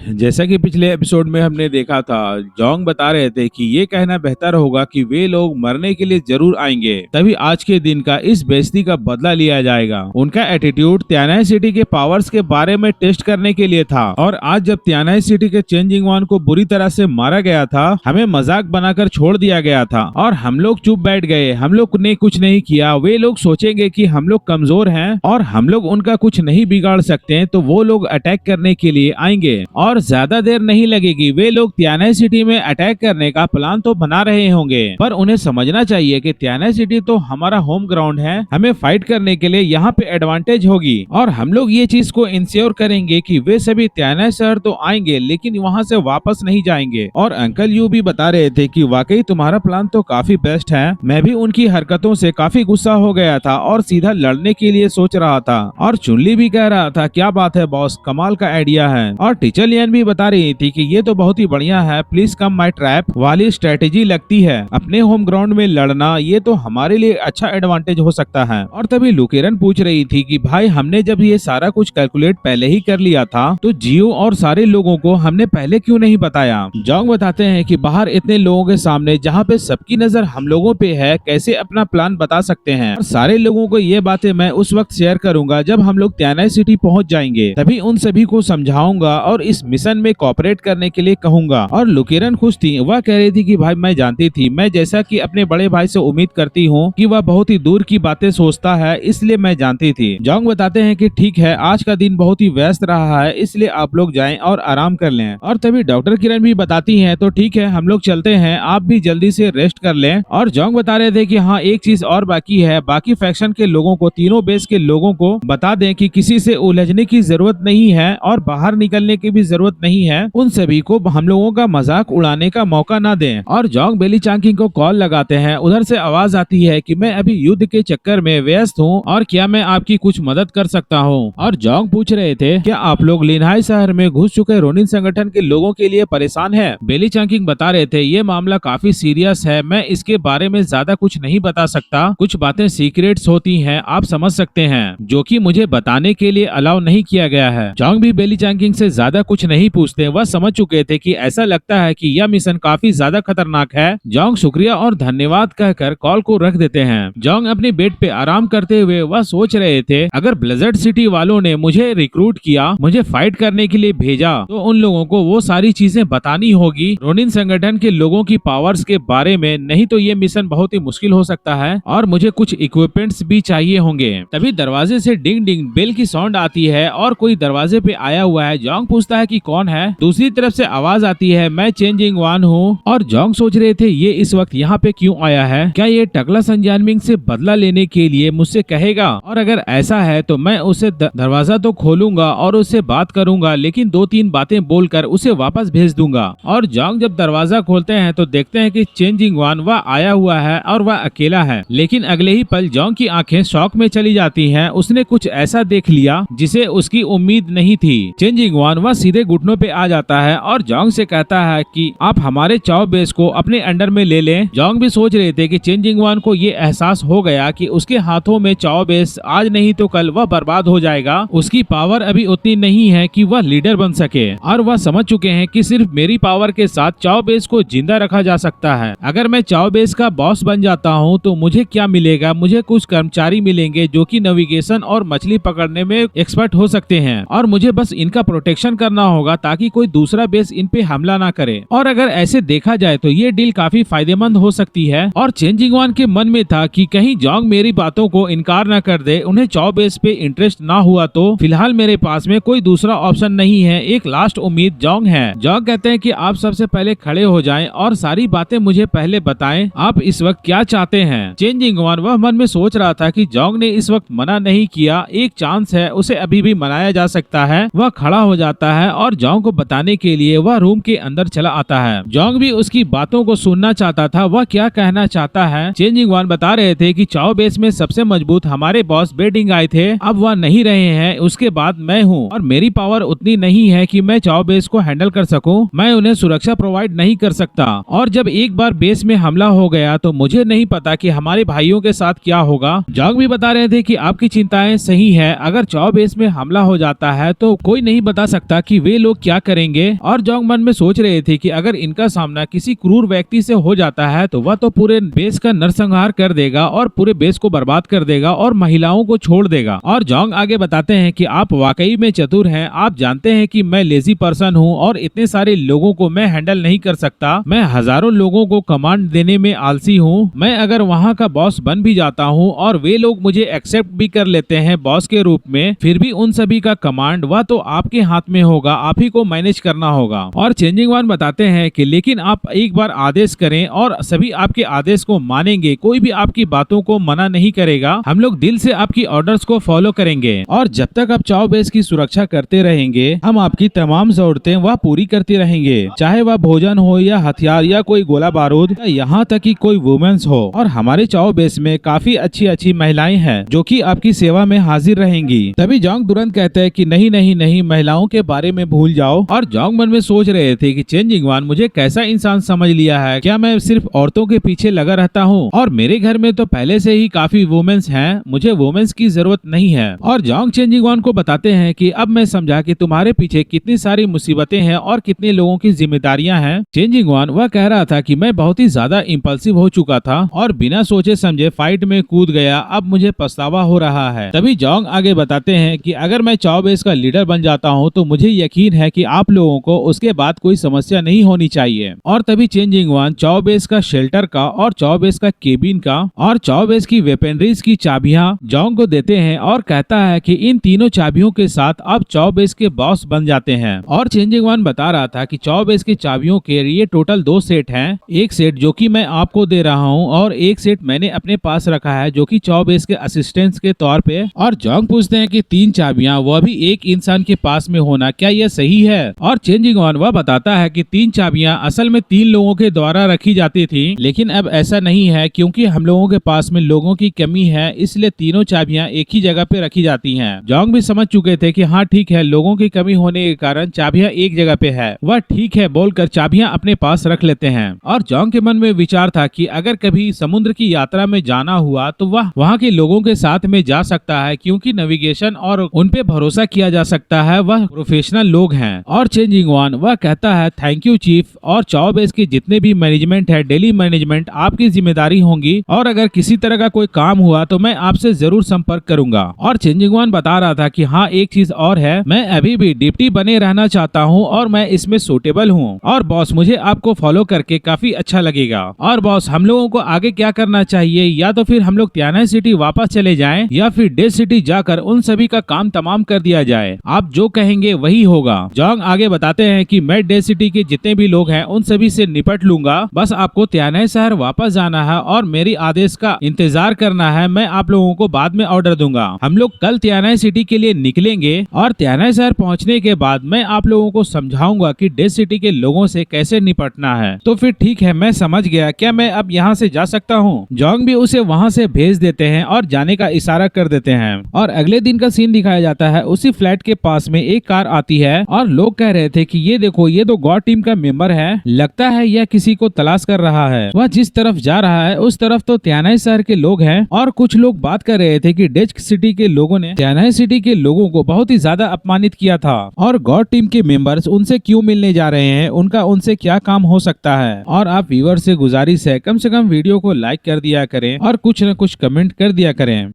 जैसा कि पिछले एपिसोड में हमने देखा था, जोंग बता रहे थे कि ये कहना बेहतर होगा कि वे लोग मरने के लिए जरूर आएंगे, तभी आज के दिन का इस बेइज्जती का बदला लिया जाएगा। उनका एटीट्यूड त्यानाई सिटी के पावर्स के बारे में टेस्ट करने के लिए था, और आज जब त्यानाई सिटी के चेंजिंग वन को बुरी तरह से मारा गया था, हमें मजाक बनाकर छोड़ दिया गया था और हम लोग चुप बैठ गए। हम लोग ने कुछ नहीं किया। वे लोग सोचेंगे कि हम लोग कमजोर हैं और हम लोग उनका कुछ नहीं बिगाड़ सकते, तो वो लोग अटैक करने के लिए आएंगे और ज्यादा देर नहीं लगेगी। वे लोग त्यानाई सिटी में अटैक करने का प्लान तो बना रहे होंगे, पर उन्हें समझना चाहिए कि त्यानाई सिटी तो हमारा होम ग्राउंड है। हमें फाइट करने के लिए यहाँ पे एडवांटेज होगी और हम लोग ये चीज को इंश्योर करेंगे कि वे सभी त्यानाई शहर तो आएंगे, लेकिन वहाँ से वापस नहीं जाएंगे। और अंकल यू भी बता रहे थे कि वाकई तुम्हारा प्लान तो काफी बेस्ट है। मैं भी उनकी हरकतों से काफी गुस्सा हो गया था और सीधा लड़ने के लिए सोच रहा था। और चुनली भी कह रहा था, क्या बात है बॉस, कमाल का आइडिया है। और टीचर लियन भी बता रही थी कि ये तो बहुत ही बढ़िया है, प्लीज कम माय ट्रैप वाली स्ट्रेटेजी लगती है। अपने होम ग्राउंड में लड़ना ये तो हमारे लिए अच्छा एडवांटेज हो सकता है। और तभी लुकेरन पूछ रही थी कि भाई हमने जब ये सारा कुछ कैलकुलेट पहले ही कर लिया था, तो जियो और सारे लोगों को हमने पहले क्यों नहीं बताया। जोंग बताते हैं कि बाहर इतने लोगों के सामने जहाँ पे सबकी नजर हम लोगों पे है, कैसे अपना प्लान बता सकते हैं। और सारे लोगों को ये बातें मैं उस वक्त शेयर करूंगा जब हम लोग त्यानाई सिटी पहुंच जाएंगे, तभी उन सभी को समझाऊंगा और इस मिशन में कोऑपरेट करने के लिए कहूंगा। और लुकेरन खुश थी। वह कह रही थी कि भाई मैं जानती थी, मैं जैसा कि अपने बड़े भाई से उम्मीद करती हूँ कि वह बहुत ही दूर की बातें सोचता है, इसलिए मैं जानती थी। जोंग बताते हैं कि ठीक है, आज का दिन बहुत ही व्यस्त रहा है, इसलिए आप लोग जाएं और आराम कर लें। और तभी डॉक्टर किरण भी बताती हैं, तो ठीक है हम लोग चलते हैं, आप भी जल्दी से रेस्ट कर लें। और जोंग बता रहे थे कि हाँ एक चीज और बाकी है, बाकी फैक्शन के लोगों को, तीनों बेस के लोगों को बता दें कि किसी से उलझने की जरूरत नहीं है और बाहर निकलने की भी जरूरत नहीं है। उन सभी को हम लोगों का मजाक उड़ाने का मौका ना दें। और जोंग बेली चांकिंग को कॉल लगाते हैं। उधर से आवाज आती है कि मैं अभी युद्ध के चक्कर में व्यस्त हूँ और क्या मैं आपकी कुछ मदद कर सकता हूँ। और जोंग पूछ रहे थे, क्या आप लोग लिनहाई शहर में घुस चुके रोनिन संगठन के लोगों के लिए परेशान है। बेली चांकिंग बता रहे थे, ये मामला काफी सीरियस है, मैं इसके बारे में ज्यादा कुछ नहीं बता सकता, कुछ बातें सीक्रेट्स होती हैं, आप समझ सकते हैं, जो कि मुझे बताने के लिए अलाउ नहीं किया गया है। जोंग भी बेली चांकिंग से ज्यादा कुछ नहीं पूछते। वह समझ चुके थे कि ऐसा लगता है कि यह मिशन काफी ज्यादा खतरनाक है। जोंग शुक्रिया और धन्यवाद कहकर कॉल को रख देते हैं। जोंग अपने बेड पे आराम करते हुए वह सोच रहे थे, अगर ब्लिज़र्ड सिटी वालों ने मुझे रिक्रूट किया, मुझे फाइट करने के लिए भेजा, तो उन लोगों को वो सारी चीजें बतानी होगी रोनिन संगठन के लोगों की पावर्स के बारे में, नहीं तो ये मिशन बहुत ही मुश्किल हो सकता है और मुझे कुछ इक्विपमेंट्स भी चाहिए होंगे। तभी दरवाजे से डिंग डिंग बेल की साउंड आती है और कोई दरवाजे पे आया हुआ है। जोंग पूछता है कि कौन है। दूसरी तरफ से आवाज आती है, मैं चेंजिंग वन हूँ। और जोंग सोच रहे थे, ये इस वक्त यहाँ पे क्यों आया है, क्या ये टकला संजानमिंग से बदला लेने के लिए मुझसे कहेगा, और अगर ऐसा है तो मैं उसे दरवाजा तो खोलूंगा और उससे बात करूंगा, लेकिन 2-3 बातें बोलकर उसे वापस भेज दूंगा। और जोंग जब दरवाजा खोलते हैं तो देखते हैं कि चेंजिंग वन वह आया हुआ है और वह अकेला है, लेकिन अगले ही पल जोंग की आंखें शॉक में चली जाती हैं। उसने कुछ ऐसा देख लिया जिसे उसकी उम्मीद नहीं थी। चेंजिंग वन वह सीधे घुटनों पे आ जाता है और जोंग से कहता है कि आप हमारे चाओ बेस को अपने अंडर में ले लें। जोंग भी सोच रहे थे कि चेंजिंग वन को ये एहसास हो गया कि उसके हाथों में चाओ बेस आज नहीं तो कल वह बर्बाद हो जाएगा। उसकी पावर अभी उतनी नहीं है कि वह लीडर बन सके, और वह समझ चुके हैं कि सिर्फ मेरी पावर के साथ चाओ बेस को जिंदा रखा जा सकता है। अगर मैं चाओ बेस का बॉस बन जाता हूँ तो मुझे क्या मिलेगा, मुझे कुछ कर्मचारी मिलेंगे जो कि नेविगेशन और मछली पकड़ने में एक्सपर्ट हो सकते हैं, और मुझे बस इनका प्रोटेक्शन करना होगा ताकि कोई दूसरा बेस इन पे हमला ना करे। और अगर ऐसे देखा जाए तो ये डील काफी फायदेमंद हो सकती है। और चेंजिंग वन के मन में था कि कहीं जोंग मेरी बातों को इनकार न कर दे, उन्हें चाओ बेस पे इंटरेस्ट ना हुआ तो फिलहाल मेरे पास में कोई दूसरा ऑप्शन नहीं है, एक लास्ट उम्मीद जोंग है। जोंग कहते हैं कि आप सबसे पहले खड़े हो जाएं और सारी बातें मुझे पहले बताएं, आप इस वक्त क्या चाहते हैं। चेंजिंग वन वह मन में सोच रहा था कि जोंग ने इस वक्त मना नहीं किया, एक चांस है, उसे अभी भी मनाया जा सकता है। वह खड़ा हो जाता है और जोंग को बताने के लिए वह रूम के अंदर चला आता है। जोंग भी उसकी बातों को सुनना चाहता था, वह क्या कहना चाहता है। चेंजिंग वन बता रहे थे कि चाओ बेस में सबसे मजबूत हमारे बॉस बेडिंग आए थे, अब वह नहीं रहे हैं, उसके बाद मैं हूँ और मेरी पावर उतनी नहीं है कि मैं चाओ बेस को हैंडल कर सकूं। मैं उन्हें सुरक्षा प्रोवाइड नहीं कर सकता, और जब एक बार बेस में हमला हो गया तो मुझे नहीं पता कि हमारे भाइयों के साथ क्या होगा। जोंग भी बता रहे थे कि आपकी चिंताएं सही है, अगर चाओ बेस में हमला हो जाता है तो कोई नहीं बता सकता कि वे लोग क्या करेंगे। और जोंग मन में सोच रहे थे कि अगर इनका सामना किसी क्रूर व्यक्ति से हो जाता है तो वह तो पूरे बेस का नरसंहार कर देगा और पूरे बेस को बर्बाद कर देगा और महिलाओं को छोड़ देगा। और जोंग आगे बताते हैं कि आप वाकई में चतुर हैं, आप जानते हैं कि मैं लेजी पर्सन हूँ और इतने सारे लोगों को मैं हैंडल नहीं कर सकता, मैं हजारों लोगों को कमांड देने में आलसी हूँ। मैं अगर वहाँ का बॉस बन भी जाता हूँ और वे लोग मुझे एक्सेप्ट भी कर लेते हैं बॉस के रूप में, फिर भी उन सभी का कमांड वह तो आपके हाथ में होगा, आप ही को मैनेज करना होगा। और चेंजिंग वन बताते हैं कि लेकिन आप एक बार आदेश करें और सभी आपके आदेश को मानेंगे, कोई भी आपकी बातों को मना नहीं करेगा, हम लोग दिल से आपकी ऑर्डर्स को फॉलो करेंगे और जब तक आप चाओ बेस की सुरक्षा करते रहेंगे हम आपकी तमाम जरूरतें वह पूरी करते रहेंगे, चाहे वह भोजन हो या हथियार या कोई गोला बारूद या यहाँ तक कि कोई वुमेन्स हो। और हमारे चाओ बेस में काफी अच्छी अच्छी महिलाएं हैं जो कि आपकी सेवा में हाजिर रहेंगी। तभी जोंग तुरंत कहते हैं कि नहीं नहीं नहीं, महिलाओं के बारे में भूल जाओ। और जोंग मन में सोच रहे थे कि चेंजिंग वन मुझे कैसा इंसान समझ लिया है, क्या मैं सिर्फ औरतों के पीछे लगा रहता हूँ और मेरे घर में तो पहले से ही काफी वुमेन्स हैं, मुझे वुमेन्स की जरूरत नहीं है। और जोंग चेंजिंग वन को बताते हैं कि अब मैं समझा कि तुम्हारे पीछे कितनी सारी मुसीबतें हैं और कितने लोगों की जिम्मेदारियां हैं। चेंजिंग वन वह कह रहा था कि मैं बहुत ही ज्यादा इम्पल्सिव हो चुका था और बिना सोचे समझे फाइट में कूद गया, अब मुझे पछतावा हो रहा है। तभी जोंग आगे बताते हैं कि अगर मैं चाओ बेस का लीडर बन जाता हूँ तो मुझे यकीन है कि आप लोगों को उसके बाद कोई समस्या नहीं होनी चाहिए। और तभी चेंजिंग वन चाओ बेस का शेल्टर का और चाओ बेस का केबिन का और चाओ बेस की वेपनरीज की चाबियां जोंग को देते हैं और कहता है कि इन तीनों चाबियों के साथ आप चाओ बेस के बॉस बन जाते हैं। और चेंजिंग वन बता रहा था कि चाओ बेस की चाबियों के लिए टोटल 2 सेट हैं, एक सेट जो कि मैं आपको दे रहा हूं और एक सेट मैंने अपने पास रखा है जो कि चाओ बेस के असिस्टेंट्स के तौर पे। और जोंग पूछते हैं कि 3 चाबियां वह भी एक इंसान के पास में होना, क्या यह सही है? और चेंजिंग वन वह बताता है कि 3 चाबियां असल में 3 लोगों के द्वारा रखी जाती थी, लेकिन अब ऐसा नहीं है क्योंकि हम लोगों के पास में लोगों की कमी है, इसलिए तीनों चाबियां एक ही जगह पे रखी जाती हैं। जोंग भी समझ चुके थे कि हाँ ठीक है, लोगों की कमी होने के कारण चाबियां एक जगह पे है, वह ठीक है बोलकर चाबियां अपने पास रख लेते हैं। और जोंग के मन में विचार था कि अगर कभी समुद्र की यात्रा में जाना हुआ तो वह वहाँ के लोगों के साथ में जा सकता है क्योंकि नेविगेशन और उन पे भरोसा किया जा सकता है, वह प्रोफेशनल लोग हैं। और चेंजिंग वन वह कहता है थैंक यू चीफ, और चाओ बेस के जितने भी मैनेजमेंट है, डेली मैनेजमेंट आपकी जिम्मेदारी होंगी और अगर किसी तरह का कोई काम हुआ तो मैं आपसे जरूर संपर्क करूंगा। और चेंजिंग वन बता रहा था कि हाँ एक चीज और है, मैं अभी भी डिप्टी बने रहना चाहता हूँ और मैं इसमें सूटेबल हूँ। और बॉस मुझे आपको फॉलो करके काफी अच्छा लगेगा। और बॉस हम लोगों को आगे क्या करना चाहिए, या तो फिर हम लोग त्यानाई सिटी वापस चले जाएं या फिर डेथ सिटी जाकर उन सभी का काम तमाम कर दिया जाए, आप जो कहेंगे वही होगा। जोंग आगे बताते हैं कि मैं डेथ सिटी के जितने भी लोग हैं उन सभी से निपट लूंगा, बस आपको त्यानाई शहर वापस जाना है और मेरी आदेश का इंतजार करना है, मैं आप लोगों को बाद में ऑर्डर दूंगा। हम लोग कल त्यानाई सिटी के लिए निकलेंगे और त्यानाई शहर पहुंचने के बाद मैं आप लोगों को समझाऊंगा कि डेथ सिटी के लोगों से कैसे निपटना है। तो फिर ठीक है, मैं समझ गया, क्या मैं अब यहाँ से जा सकता हूँ? जोंग भी उसे वहाँ से भेज देते हैं और जाने का इशारा कर देते हैं। और अगले दिन का सीन दिखाया जाता है, उसी फ्लैट के पास में एक कार आती है और लोग कह रहे थे कि ये देखो, ये तो गॉड टीम का मेंबर है, लगता है यह किसी को तलाश कर रहा है। वह जिस तरफ जा रहा है उस तरफ तो त्यानाई शहर के लोग हैं और कुछ लोग बात कर रहे थे कि डेथ सिटी के लोगों ने त्यानाई सिटी के लोगों को बहुत ही ज्यादा अपमानित किया था और गॉड टीम के मेंबर्स उनसे क्यों मिलने जा रहे हैं, उनका उनसे क्या काम हो सकता है। और आप व्यूअर से गुजारिश है कम से कम वीडियो को लाइक कर दिया करें और कुछ न कुछ कमेंट कर दिया करें।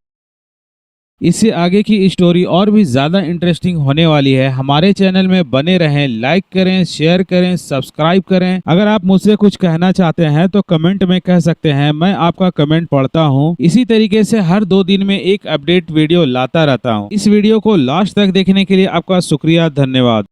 इससे आगे की स्टोरी और भी ज्यादा इंटरेस्टिंग होने वाली है। हमारे चैनल में बने रहें, लाइक करें, शेयर करें, सब्सक्राइब करें। अगर आप मुझसे कुछ कहना चाहते हैं तो कमेंट में कह सकते हैं, मैं आपका कमेंट पढ़ता हूं। इसी तरीके से हर 2 दिन में एक अपडेट वीडियो लाता रहता हूं। इस वीडियो को लास्ट तक देखने के लिए आपका शुक्रिया, धन्यवाद।